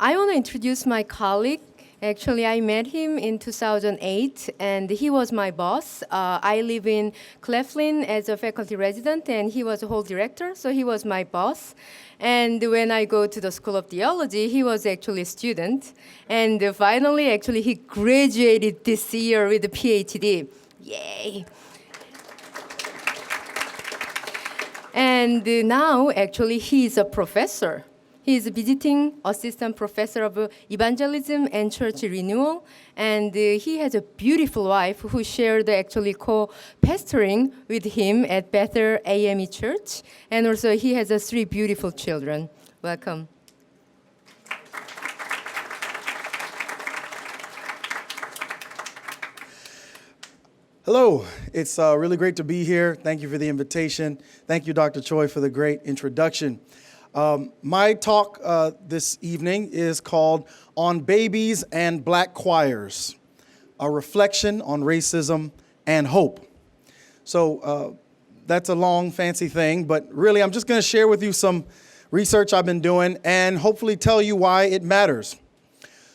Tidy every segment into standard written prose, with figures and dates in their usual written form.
I want to introduce my colleague. Actually, I met him in 2008, and he was my boss. I live in Cleveland as a faculty resident, and he was a whole director, so he was my boss. And when I go to the School of Theology, he was actually a student. And finally, actually, he graduated this year with a PhD. Yay! And now, actually, he is a professor. He is a visiting assistant professor of evangelism and church renewal, and he has a beautiful wife who shared actually co-pastoring with him at Bethel AME Church, and also he has 3 beautiful children. Welcome. Hello, it's really great to be here. Thank you for the invitation. Thank you, Dr. Choi, for the great introduction. My talk this evening is called On Babies and Black Choirs, a reflection on racism and hope. So that's a long, fancy thing, but really I'm just going to share with you some research I've been doing and hopefully tell you why it matters.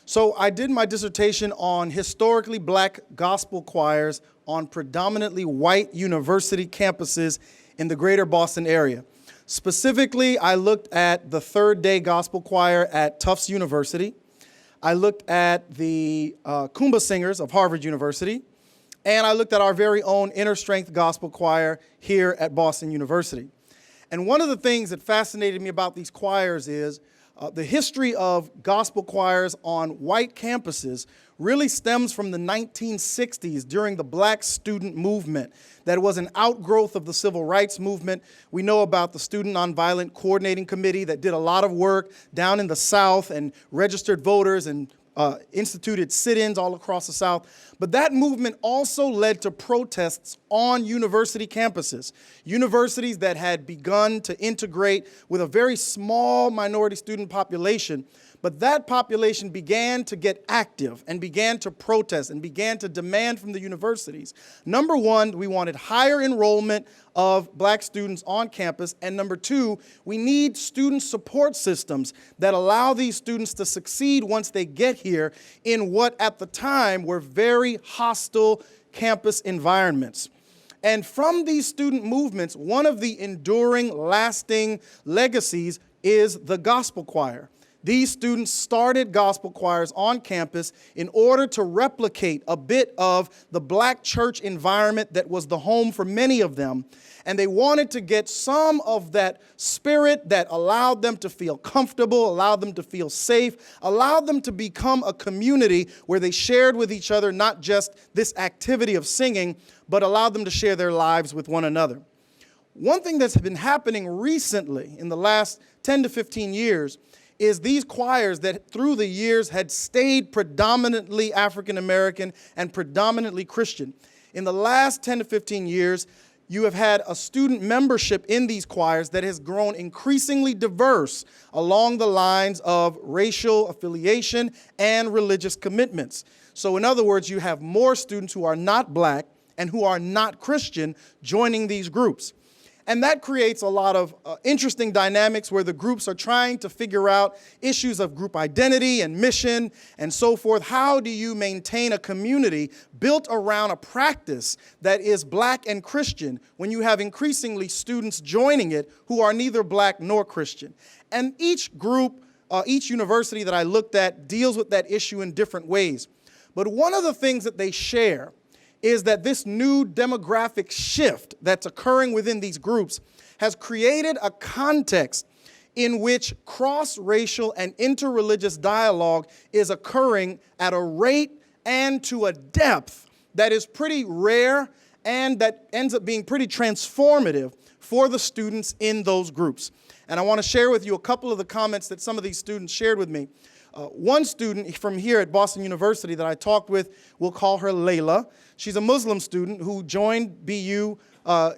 So I did my dissertation on historically black gospel choirs on predominantly white university campuses in the greater Boston area. Specifically, I looked at the Third Day Gospel Choir at Tufts University. I looked at the Kumbah Singers of Harvard University. And I looked at our very own Inner Strength Gospel Choir here at Boston University. And one of the things that fascinated me about these choirs is the history of gospel choirs on white campuses really stems from the 1960s during the black student movement that was an outgrowth of the civil rights movement. We know about the Student Nonviolent Coordinating Committee that did a lot of work down in the South and registered voters and instituted sit-ins all across the South. But that movement also led to protests on university campuses, universities that had begun to integrate with a very small minority student population. But that population began to get active and began to protest and began to demand from the universities. Number one, we wanted higher enrollment of black students on campus. And number two, we need student support systems that allow these students to succeed once they get here in what at the time were very hostile campus environments. And from these student movements, one of the enduring, lasting legacies is the gospel choir. These students started gospel choirs on campus in order to replicate a bit of the black church environment that was the home for many of them. And they wanted to get some of that spirit that allowed them to feel comfortable, allowed them to feel safe, allowed them to become a community where they shared with each other not just this activity of singing, but allowed them to share their lives with one another. One thing that's been happening recently in the last 10 to 15 years is these choirs that through the years had stayed predominantly African American and predominantly Christian. In the last 10 to 15 years, you have had a student membership in these choirs that has grown increasingly diverse along the lines of racial affiliation and religious commitments. So in other words, you have more students who are not black and who are not Christian joining these groups. And that creates a lot of interesting dynamics where the groups are trying to figure out issues of group identity and mission and so forth. How do you maintain a community built around a practice that is black and Christian when you have increasingly students joining it who are neither black nor Christian? And each group, each university that I looked at deals with that issue in different ways. But one of the things that they share is that this new demographic shift that's occurring within these groups has created a context in which cross-racial and interreligious dialogue is occurring at a rate and to a depth that is pretty rare and that ends up being pretty transformative for the students in those groups. And I want to share with you a couple of the comments that some of these students shared with me. One student from here at Boston University that I talked with, we'll call her Layla. She's a Muslim student who joined BU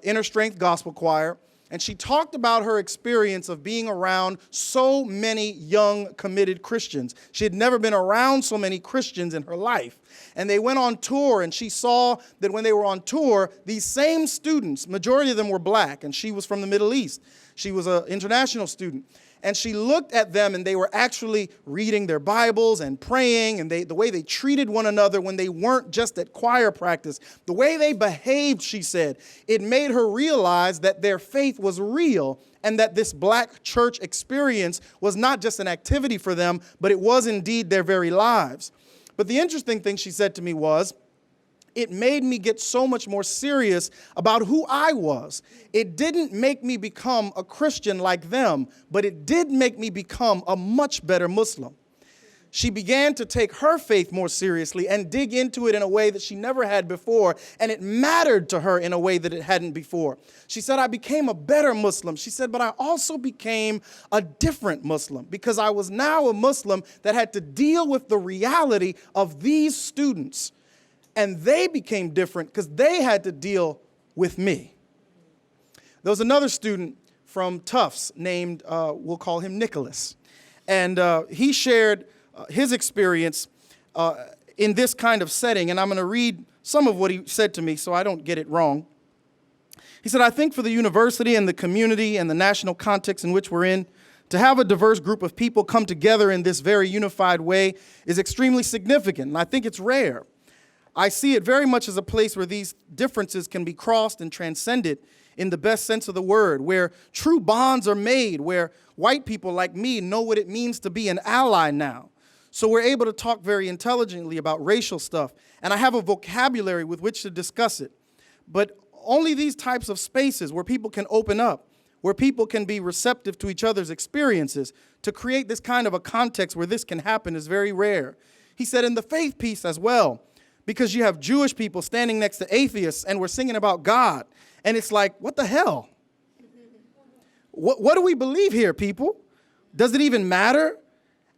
Inner Strength Gospel Choir, and she talked about her experience of being around so many young, committed Christians. She had never been around so many Christians in her life. And they went on tour, and she saw that when they were on tour, these same students, majority of them were black, and she was from the Middle East. She was an international student. And she looked at them, and they were actually reading their Bibles and praying, and the way they treated one another when they weren't just at choir practice, the way they behaved, she said, it made her realize that their faith was real and that this black church experience was not just an activity for them, but it was indeed their very lives. But the interesting thing she said to me was, it made me get so much more serious about who I was. It didn't make me become a Christian like them, but it did make me become a much better Muslim. She began to take her faith more seriously and dig into it in a way that she never had before, and it mattered to her in a way that it hadn't before. She said, I became a better Muslim. She said, but I also became a different Muslim because I was now a Muslim that had to deal with the reality of these students. And they became different because they had to deal with me. There was another student from Tufts named, we'll call him Nicholas. And he shared his experience in this kind of setting. And I'm going to read some of what he said to me so I don't get it wrong. He said, I think for the university and the community and the national context in which we're in, to have a diverse group of people come together in this very unified way is extremely significant. And I think it's rare. I see it very much as a place where these differences can be crossed and transcended in the best sense of the word, where true bonds are made, where white people like me know what it means to be an ally now. So we're able to talk very intelligently about racial stuff, and I have a vocabulary with which to discuss it. But only these types of spaces where people can open up, where people can be receptive to each other's experiences, to create this kind of a context where this can happen is very rare. He said in the faith piece as well, because you have Jewish people standing next to atheists and we're singing about God. And it's like, what the hell? What do we believe here, people? Does it even matter?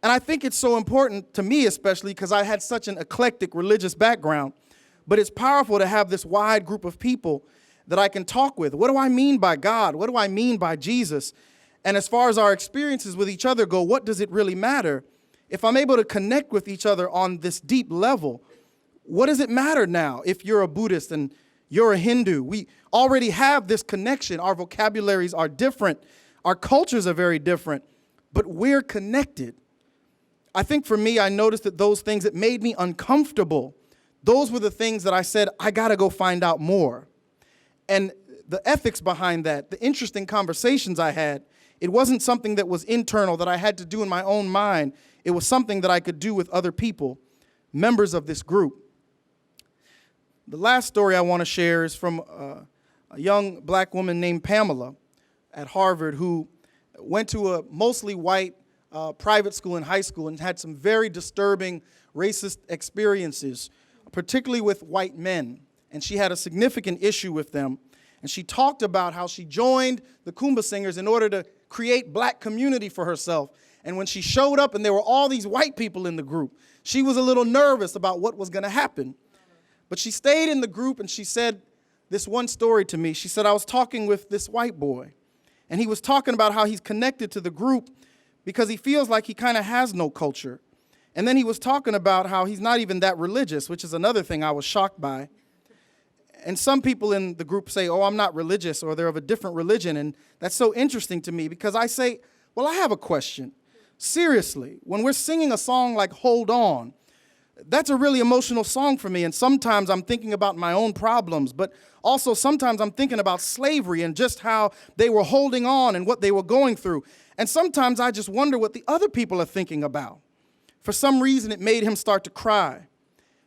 And I think it's so important to me, especially because I had such an eclectic religious background. But it's powerful to have this wide group of people that I can talk with. What do I mean by God? What do I mean by Jesus? And as far as our experiences with each other go, what does it really matter? If I'm able to connect with each other on this deep level, what does it matter now if you're a Buddhist and you're a Hindu? We already have this connection. Our vocabularies are different. Our cultures are very different, but we're connected. I think for me, I noticed that those things that made me uncomfortable, those were the things that I said, I got to go find out more. And the ethics behind that, the interesting conversations I had, it wasn't something that was internal that I had to do in my own mind. It was something that I could do with other people, members of this group. The last story I want to share is from a young black woman named Pamela at Harvard who went to a mostly white private school in high school and had some very disturbing racist experiences, particularly with white men. And she had a significant issue with them. And she talked about how she joined the Kumbah Singers in order to create black community for herself. And when she showed up and there were all these white people in the group, she was a little nervous about what was going to happen. But she stayed in the group and she said this one story to me. She said, I was talking with this white boy and he was talking about how he's connected to the group because he feels like he kind of has no culture. And then he was talking about how he's not even that religious, which is another thing I was shocked by. And some people in the group say, oh, I'm not religious, or they're of a different religion. And that's so interesting to me because I say, well, I have a question. Seriously, when we're singing a song like Hold On, that's a really emotional song for me. And sometimes I'm thinking about my own problems, but also sometimes I'm thinking about slavery and just how they were holding on and what they were going through. And sometimes I just wonder what the other people are thinking about. For some reason, it made him start to cry.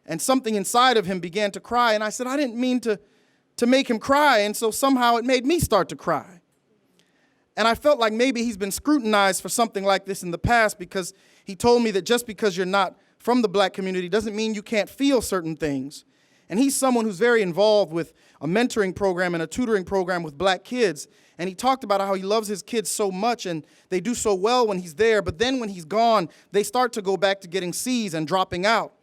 And something inside of him began to cry. And I said, I didn't mean to make him cry. And so somehow it made me start to cry. And I felt like maybe he's been scrutinized for something like this in the past because he told me that just because you're not from the black community doesn't mean you can't feel certain things. And he's someone who's very involved with a mentoring program and a tutoring program with black kids. And he talked about how he loves his kids so much and they do so well when he's there. But then when he's gone, they start to go back to getting C's and dropping out.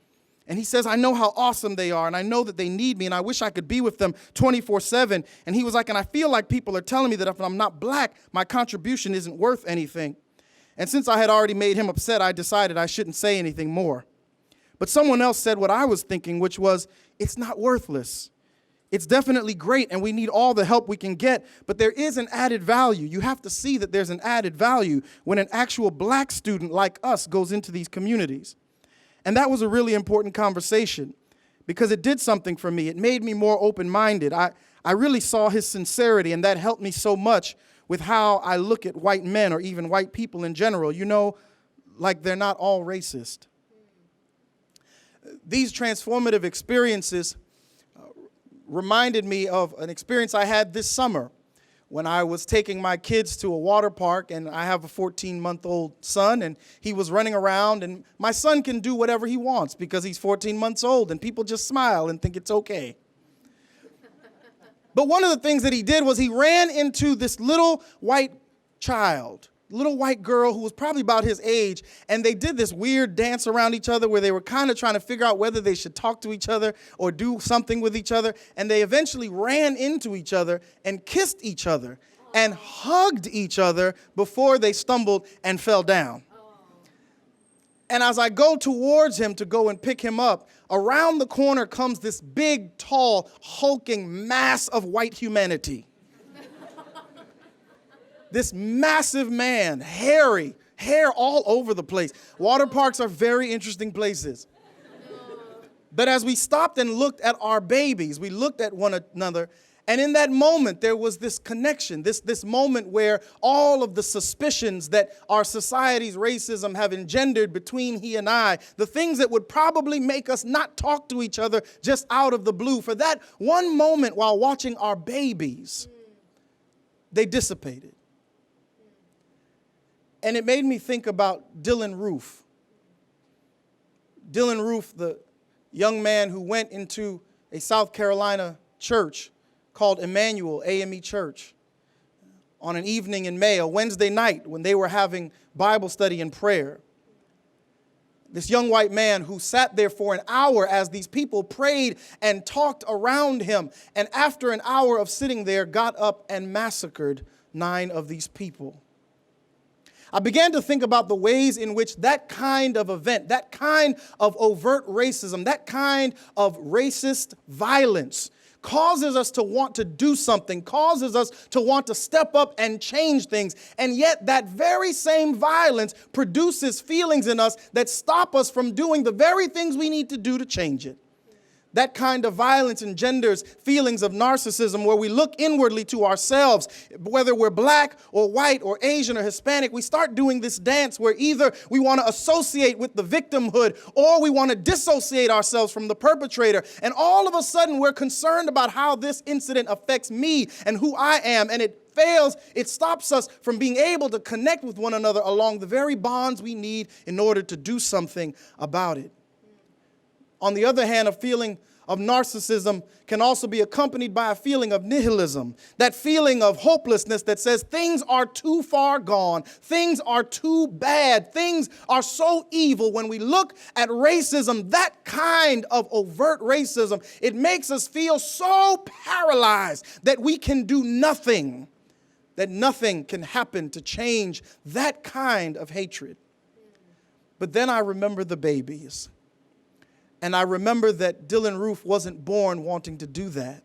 And he says, I know how awesome they are, and I know that they need me, and I wish I could be with them 24/7. And he was like, and I feel like people are telling me that if I'm not black, my contribution isn't worth anything. And since I had already made him upset, I decided I shouldn't say anything more. But someone else said what I was thinking, which was, it's not worthless. It's definitely great, and we need all the help we can get, but there is an added value. You have to see that there's an added value when an actual black student like us goes into these communities. And that was a really important conversation because it did something for me. It made me more open-minded. I really saw his sincerity, and that helped me so much with how I look at white men or even white people in general. You know, like they're not all racist. These transformative experiences reminded me of an experience I had this summer when I was taking my kids to a water park, and I have a 14-month-old son, and he was running around, and my son can do whatever he wants because he's 14 months old, and people just smile and think it's okay. But one of the things that he did was he ran into this little white child, little white girl who was probably about his age, and they did this weird dance around each other where they were kind of trying to figure out whether they should talk to each other or do something with each other, and they eventually ran into each other and kissed each other and hugged each other before they stumbled and fell down. And as I go towards him to go and pick him up, around the corner comes this big, tall, hulking mass of white humanity. This massive man, hairy, hair all over the place. Water parks are very interesting places. But as we stopped and looked at our babies, we looked at one another, and in that moment, there was this connection, this moment where all of the suspicions that our society's racism have engendered between he and I, the things that would probably make us not talk to each other just out of the blue, for that one moment while watching our babies, they dissipated. And it made me think about Dylan Roof. Dylan Roof, the young man who went into a South Carolina church called Emanuel AME Church on an evening in May, a Wednesday night when they were having Bible study and prayer. This young white man who sat there for an hour as these people prayed and talked around him, and after an hour of sitting there, got up and massacred 9 of these people. I began to think about the ways in which that kind of event, that kind of overt racism, that kind of racist violence causes us to want to do something, causes us to want to step up and change things. And yet that very same violence produces feelings in us that stop us from doing the very things we need to do to change it. That kind of violence engenders feelings of narcissism where we look inwardly to ourselves, whether we're black or white or Asian or Hispanic. We start doing this dance where either we want to associate with the victimhood or we want to dissociate ourselves from the perpetrator. And all of a sudden, we're concerned about how this incident affects me and who I am. And it stops us from being able to connect with one another along the very bonds we need in order to do something about it. On the other hand, a feeling of narcissism can also be accompanied by a feeling of nihilism, that feeling of hopelessness that says things are too far gone, things are too bad, things are so evil. When we look at racism, that kind of overt racism, it makes us feel so paralyzed that we can do nothing, that nothing can happen to change that kind of hatred. But then I remember the babies. And I remember that Dylan Roof wasn't born wanting to do that.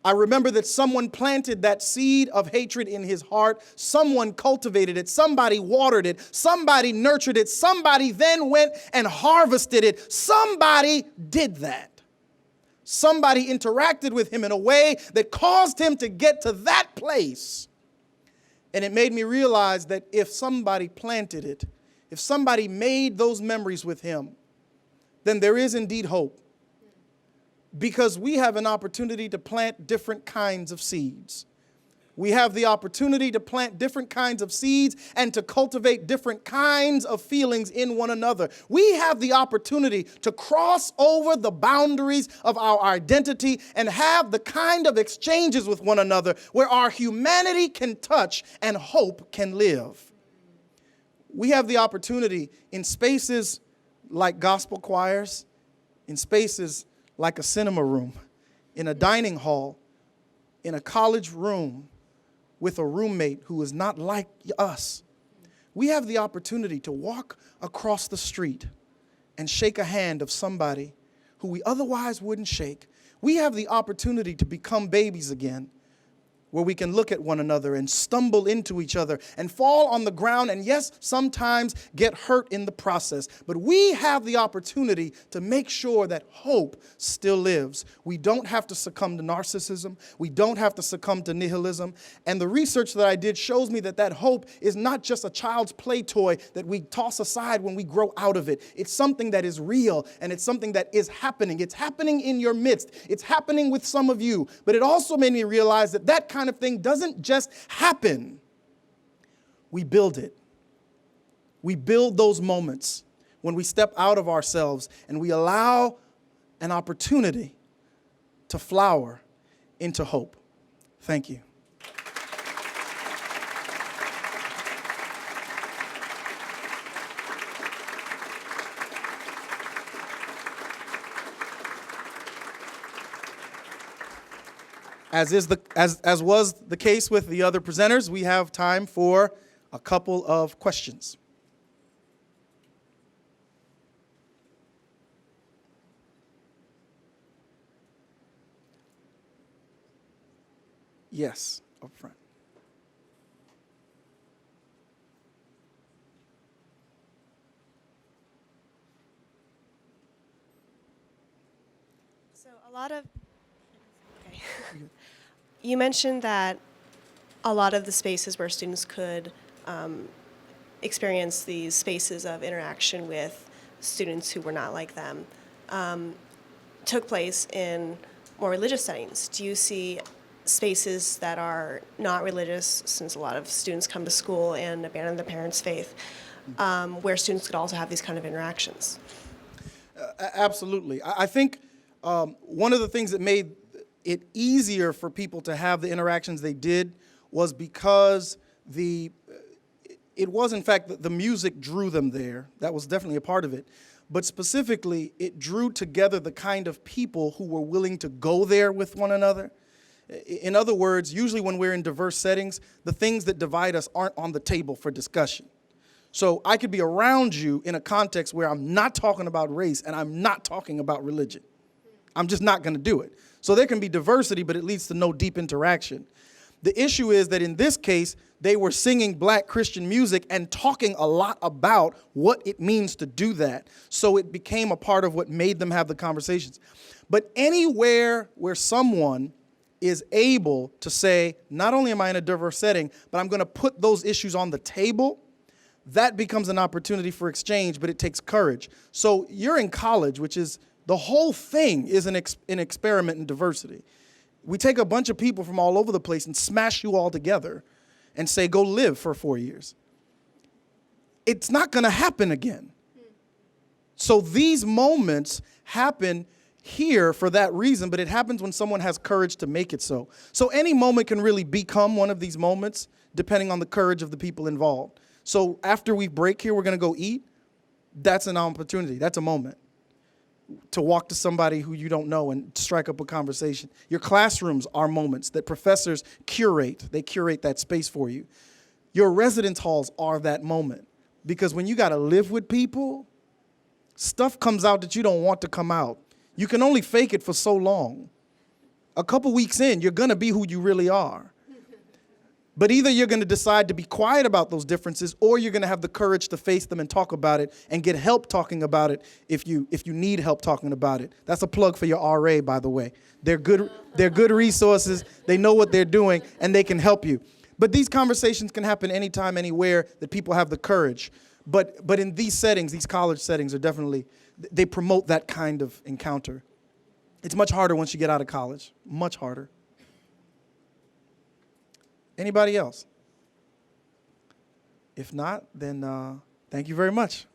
I remember that someone planted that seed of hatred in his heart. Someone cultivated it. Somebody watered it. Somebody nurtured it. Somebody then went and harvested it. Somebody did that. Somebody interacted with him in a way that caused him to get to that place. And it made me realize that if somebody planted it, if somebody made those memories with him, then there is indeed hope, because we have an opportunity to plant different kinds of seeds. We have the opportunity to plant different kinds of seeds and to cultivate different kinds of feelings in one another. We have the opportunity to cross over the boundaries of our identity and have the kind of exchanges with one another where our humanity can touch and hope can live. We have the opportunity in spaces like gospel choirs, in spaces like a cinema room, in a dining hall, in a college room with a roommate who is not like us. We have the opportunity to walk across the street and shake a hand of somebody who we otherwise wouldn't shake. We have the opportunity to become babies again, where we can look at one another and stumble into each other and fall on the ground and, yes, sometimes get hurt in the process. But we have the opportunity to make sure that hope still lives. We don't have to succumb to narcissism. We don't have to succumb to nihilism. And the research that I did shows me that that hope is not just a child's play toy that we toss aside when we grow out of it. It's something that is real, and it's something that is happening. It's happening in your midst. It's happening with some of you. But it also made me realize that that kind of thing doesn't just happen. We build it. We build those moments when we step out of ourselves and we allow an opportunity to flower into hope. Thank you. As was the case with the other presenters, we have time for a couple of questions. Yes, up front. So you mentioned that a lot of the spaces where students could experience these spaces of interaction with students who were not like them took place in more religious settings. Do you see spaces that are not religious, since a lot of students come to school and abandon their parents' faith, where students could also have these kind of interactions? Absolutely. I think one of the things that made it easier for people to have the interactions they did was because it was, in fact, the music drew them there. That was definitely a part of it. But specifically, it drew together the kind of people who were willing to go there with one another. In other words, usually when we're in diverse settings, the things that divide us aren't on the table for discussion. So I could be around you in a context where I'm not talking about race and I'm not talking about religion. I'm just not going to do it. So there can be diversity, but it leads to no deep interaction. The issue is that in this case, they were singing black Christian music and talking a lot about what it means to do that. So it became a part of what made them have the conversations. But anywhere where someone is able to say, not only am I in a diverse setting, but I'm going to put those issues on the table, that becomes an opportunity for exchange, but it takes courage. So you're in college, which is the whole thing is an experiment in diversity. We take a bunch of people from all over the place and smash you all together and say, go live for 4 years. It's not going to happen again. So these moments happen here for that reason, but it happens when someone has courage to make it so. So any moment can really become one of these moments, depending on the courage of the people involved. So after we break here, we're going to go eat. That's an opportunity. That's a moment to walk to somebody who you don't know and strike up a conversation. Your classrooms are moments that professors curate. They curate that space for you. Your residence halls are that moment, because when you got to live with people, stuff comes out that you don't want to come out. You can only fake it for so long. A couple weeks in, you're going to be who you really are. But either you're going to decide to be quiet about those differences, or you're going to have the courage to face them and talk about it and get help talking about it if you need help talking about it. That's a plug for your RA, by the way. They're good resources. They know what they're doing, and they can help you. But these conversations can happen anytime, anywhere that people have the courage. But in these settings, these college settings are definitely, they promote that kind of encounter. It's much harder once you get out of college, much harder. Anybody else? If not, then thank you very much.